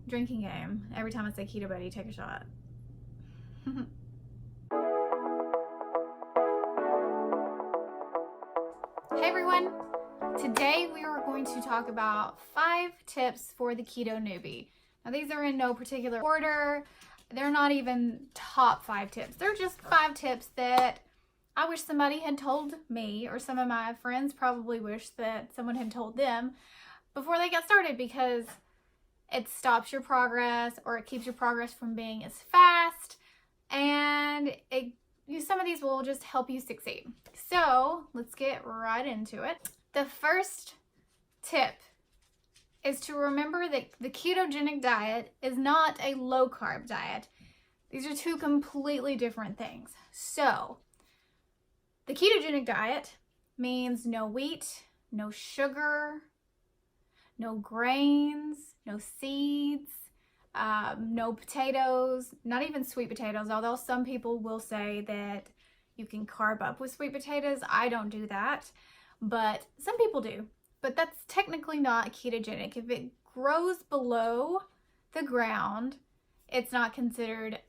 drinking game. Every time I say keto buddy, take a shot. Hey everyone! Today we are going to talk about 5 tips for the keto newbie. Now these are in no particular order. They're not even top 5 tips. They're just 5 tips that I wish somebody had told me, or some of my friends probably wish that someone had told them before they got started, because it stops your progress, or it keeps your progress from being as fast, and some of these will just help you succeed. So let's get right into it. The first tip is to remember that the ketogenic diet is not a low carb diet. These are 2 completely different things. So the ketogenic diet means no wheat, no sugar, no grains, no seeds, no potatoes, not even sweet potatoes, although some people will say that you can carb up with sweet potatoes. I don't do that, but some people do. But that's technically not ketogenic. If it grows below the ground, it's not considered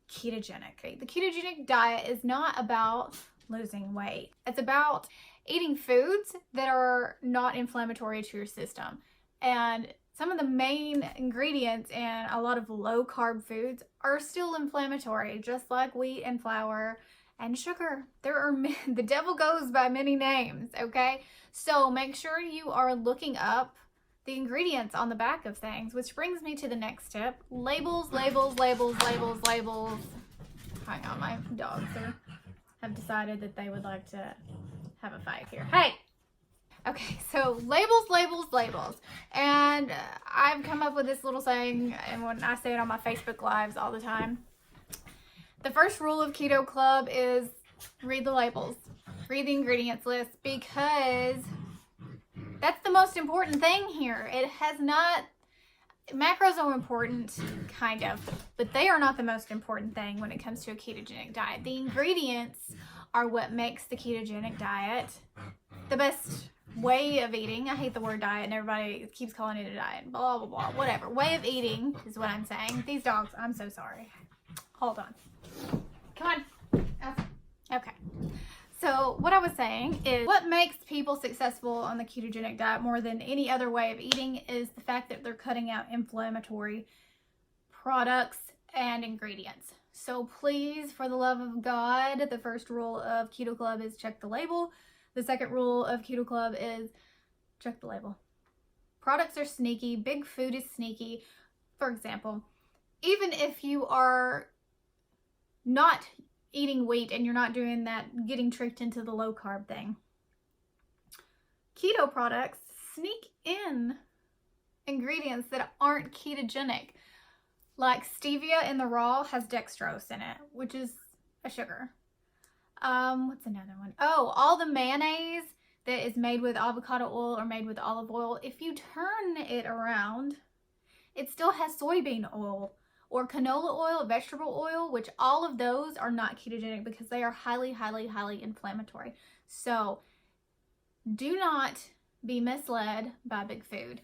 ketogenic. The ketogenic diet is not about losing weight. It's about eating foods that are not inflammatory to your system. And some of the main ingredients in a lot of low carb foods are still inflammatory, just like wheat and flour and sugar. The devil goes by many names, okay? So make sure you are looking up the ingredients on the back of things, which brings me to the next tip. Labels, labels, labels, labels, labels. Hang on, my dogs have decided that they would like to have a fight here. Hey! Okay, so labels, labels, labels. And I've come up with this little saying, and when I say it on my Facebook Lives all the time. The first rule of Keto Club is read the labels. Read the ingredients list, because that's the most important thing here. Macros are important, kind of, but they are not the most important thing when it comes to a ketogenic diet. The ingredients are what makes the ketogenic diet the best way of eating. I hate the word diet, and everybody keeps calling it a diet. Blah, blah, blah, whatever. Way of eating is what I'm saying. These dogs, I'm so sorry. Hold on. Come on. Okay. So what I was saying is, what makes people successful on the ketogenic diet more than any other way of eating is the fact that they're cutting out inflammatory products and ingredients. So please, for the love of God, the first rule of Keto Club is check the label. The second rule of Keto Club is check the label. Products are sneaky. Big food is sneaky. For example, even if you are not eating wheat and you're not doing that, getting tricked into the low carb thing, keto products sneak in ingredients that aren't ketogenic. Like stevia in the raw has dextrose in it, which is a sugar. What's another one? Oh, all the mayonnaise that is made with avocado oil or made with olive oil, if you turn it around, it still has soybean oil or canola oil, vegetable oil, which all of those are not ketogenic because they are highly, highly, highly inflammatory. So do not be misled by big food.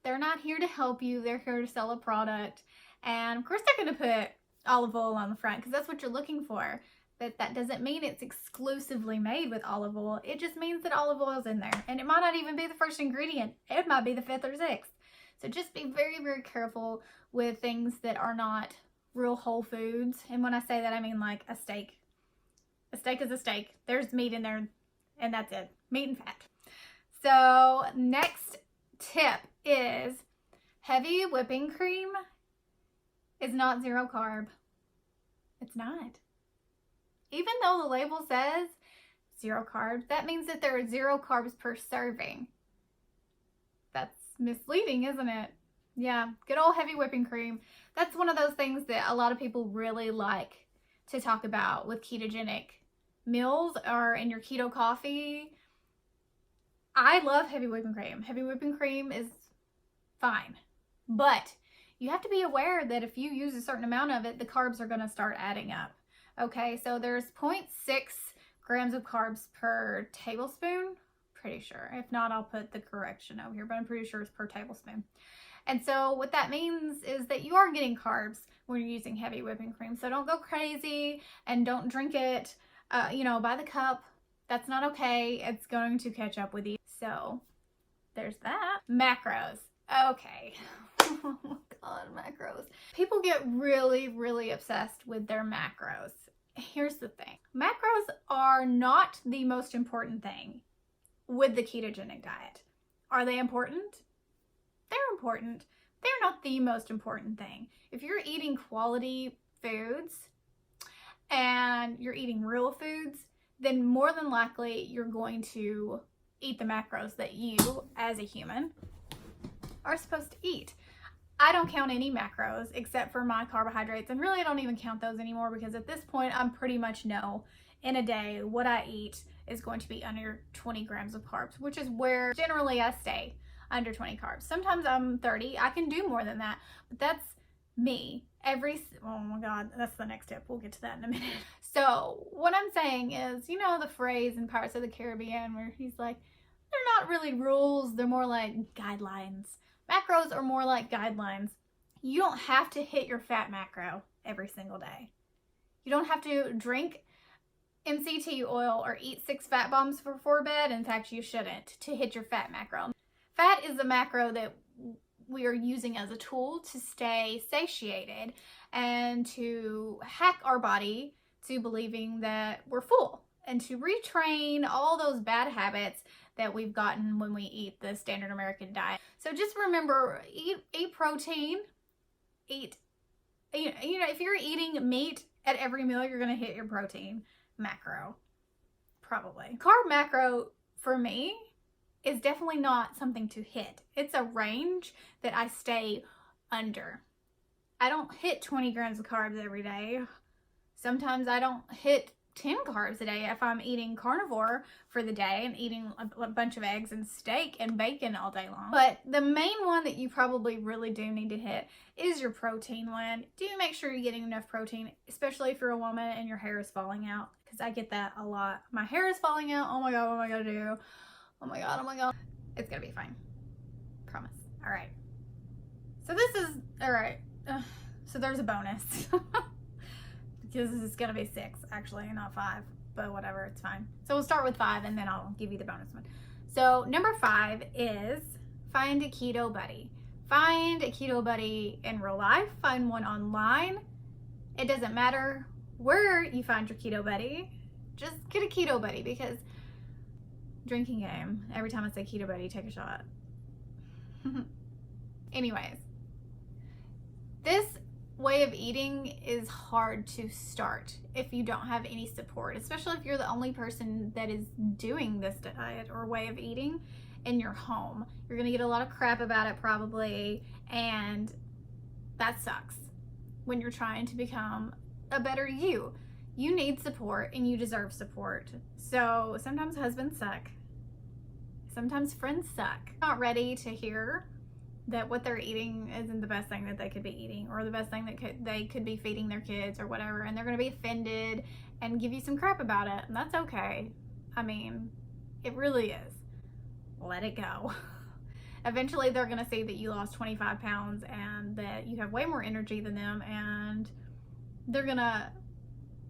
They're not here to help you. They're here to sell a product. And of course they're going to put olive oil on the front because that's what you're looking for. But that doesn't mean it's exclusively made with olive oil. It just means that olive oil's in there. And it might not even be the first ingredient. It might be the 5th or 6th. So just be very, very careful with things that are not real whole foods. And when I say that, I mean like a steak. A steak is a steak. There's meat in there, and that's it. Meat and fat. So next tip is heavy whipping cream is not 0 carb. It's not. Even though the label says 0 carbs, that means that there are 0 carbs per serving. That's misleading, isn't it? Yeah, good old heavy whipping cream. That's one of those things that a lot of people really like to talk about with ketogenic meals or in your keto coffee. I love heavy whipping cream. Heavy whipping cream is fine, but you have to be aware that if you use a certain amount of it, the carbs are going to start adding up. Okay, so there's 0.6 grams of carbs per tablespoon. Pretty sure. If not, I'll put the correction over here, but I'm pretty sure it's per tablespoon. And so what that means is that you are getting carbs when you're using heavy whipping cream. So don't go crazy and don't drink it, by the cup. That's not okay. It's going to catch up with you. So there's that. Macros. Okay. Oh my God, macros. People get really, really obsessed with their macros. Here's the thing. Macros are not the most important thing with the ketogenic diet. Are they important? They're important. They're not the most important thing. If you're eating quality foods and you're eating real foods, then more than likely you're going to eat the macros that you, as a human, are supposed to eat. I don't count any macros except for my carbohydrates, and really I don't even count those anymore because at this point I pretty much know in a day what I eat is going to be under 20 grams of carbs, which is where generally I stay, under 20 carbs. Sometimes I'm 30. I can do more than that, but that's me. Oh my God, that's the next tip. We'll get to that in a minute. So what I'm saying is, the phrase in Pirates of the Caribbean where he's like, they're not really rules, they're more like guidelines. Macros are more like guidelines. You don't have to hit your fat macro every single day. You don't have to drink MCT oil or eat 6 fat bombs before bed. In fact, you shouldn't, to hit your fat macro. Fat is a macro that we are using as a tool to stay satiated and to hack our body to believing that we're full and to retrain all those bad habits that we've gotten when we eat the standard American diet. So just remember, eat protein, if you're eating meat at every meal, you're gonna hit your protein macro, probably. Carb macro, for me, is definitely not something to hit. It's a range that I stay under. I don't hit 20 grams of carbs every day. Sometimes I don't hit 10 carbs a day if I'm eating carnivore for the day and eating a bunch of eggs and steak and bacon all day long. But the main one that you probably really do need to hit is your protein one. Do make sure you're getting enough protein, especially if you're a woman and your hair is falling out, because I get that a lot. My hair is falling out. Oh my God, what am I gonna do? Oh my God. It's gonna be fine. Promise. All right. So this is, all right. So there's a bonus. Because this is gonna be 6, actually, not 5, but whatever, it's fine. So we'll start with 5 and then I'll give you the bonus one. So number 5 is find a keto buddy. Find a keto buddy in real life, find one online. It doesn't matter where you find your keto buddy, just get a keto buddy, because drinking game, every time I say keto buddy, take a shot. Anyways, this way of eating is hard to start if you don't have any support, especially if you're the only person that is doing this diet or way of eating in your home. You're gonna get a lot of crap about it probably, and that sucks when you're trying to become a better you. You need support and you deserve support. So sometimes husbands suck. Sometimes friends suck. Not ready to hear that what they're eating isn't the best thing that they could be eating, or the best thing that they could be feeding their kids or whatever, and they're going to be offended and give you some crap about it, and that's okay. I mean, it really is. Let it go. Eventually they're going to see that you lost 25 pounds and that you have way more energy than them, and they're going to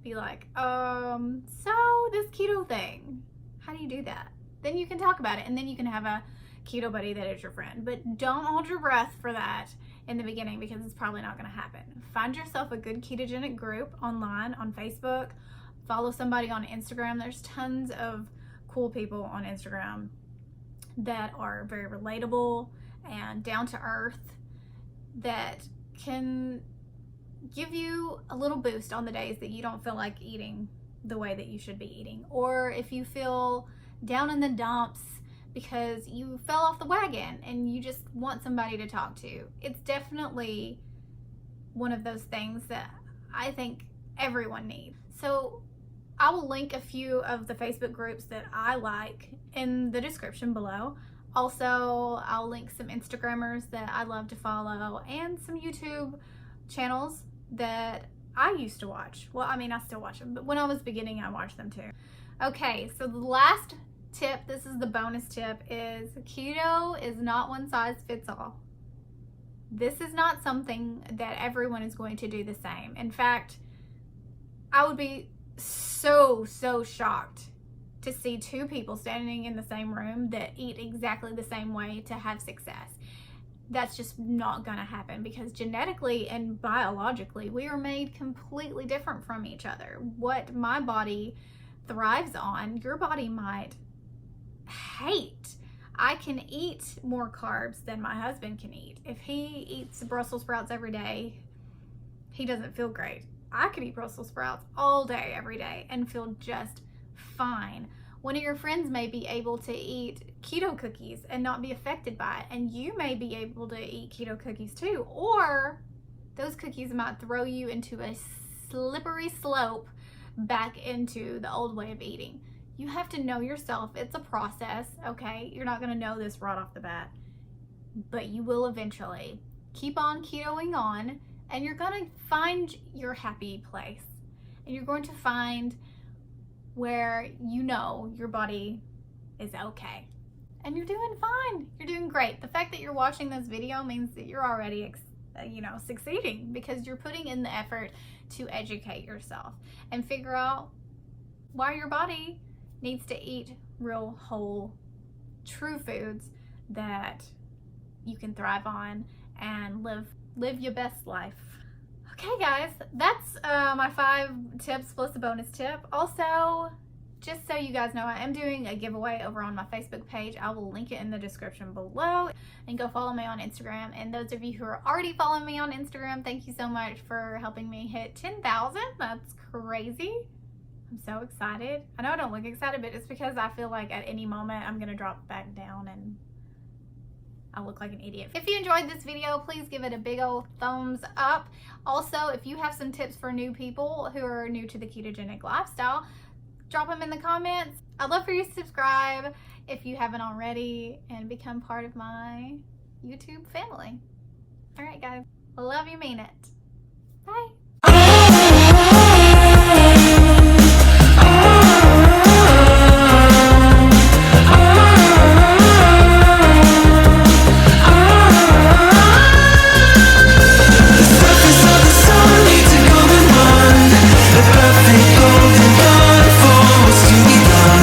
be like, so this keto thing, how do you do that? Then you can talk about it, and then you can have a keto buddy that is your friend. But don't hold your breath for that in the beginning, because it's probably not going to happen. Find yourself a good ketogenic group online, on Facebook. Follow somebody on Instagram. There's tons of cool people on Instagram that are very relatable and down to earth, that can give you a little boost on the days that you don't feel like eating the way that you should be eating, or if you feel down in the dumps because you fell off the wagon and you just want somebody to talk to. It's definitely one of those things that I think everyone needs. So I will link a few of the Facebook groups that I like in the description below. Also, I'll link some Instagrammers that I love to follow and some YouTube channels that I used to watch. Well, I mean, I still watch them, but when I was beginning, I watched them too. Okay, so the last tip, this is the bonus tip, is keto is not one size fits all. This is not something that everyone is going to do the same. In fact, I would be so shocked to see two people standing in the same room that eat exactly the same way to have success. That's just not gonna happen, because genetically and biologically we are made completely different from each other. What my body thrives on, your body might hate. I can eat more carbs than my husband can eat. If he eats Brussels sprouts every day, he doesn't feel great. I could eat Brussels sprouts all day, every day, and feel just fine. One of your friends may be able to eat keto cookies and not be affected by it, and you may be able to eat keto cookies too, or those cookies might throw you into a slippery slope back into the old way of eating. You have to know yourself. It's a process, okay? You're not gonna know this right off the bat, but you will eventually. Keep on ketoing on, and you're gonna find your happy place, and you're going to find where you know your body is okay and you're doing fine. You're doing great. The fact that you're watching this video means that you're already succeeding, because you're putting in the effort to educate yourself and figure out why your body needs to eat real, whole, true foods that you can thrive on and live your best life. Okay guys, that's my 5 tips plus a bonus tip. Also, just so you guys know, I am doing a giveaway over on my Facebook page. I will link it in the description below, and go follow me on Instagram. And those of you who are already following me on Instagram, thank you so much for helping me hit 10,000. That's crazy. I'm so excited. I know I don't look excited, but it's because I feel like at any moment I'm gonna drop back down and I look like an idiot. If you enjoyed this video, please give it a big old thumbs up. Also, if you have some tips for new people who are new to the ketogenic lifestyle, drop them in the comments. I'd love for you to subscribe if you haven't already and become part of my YouTube family. All right, guys. Love you, mean it. Bye.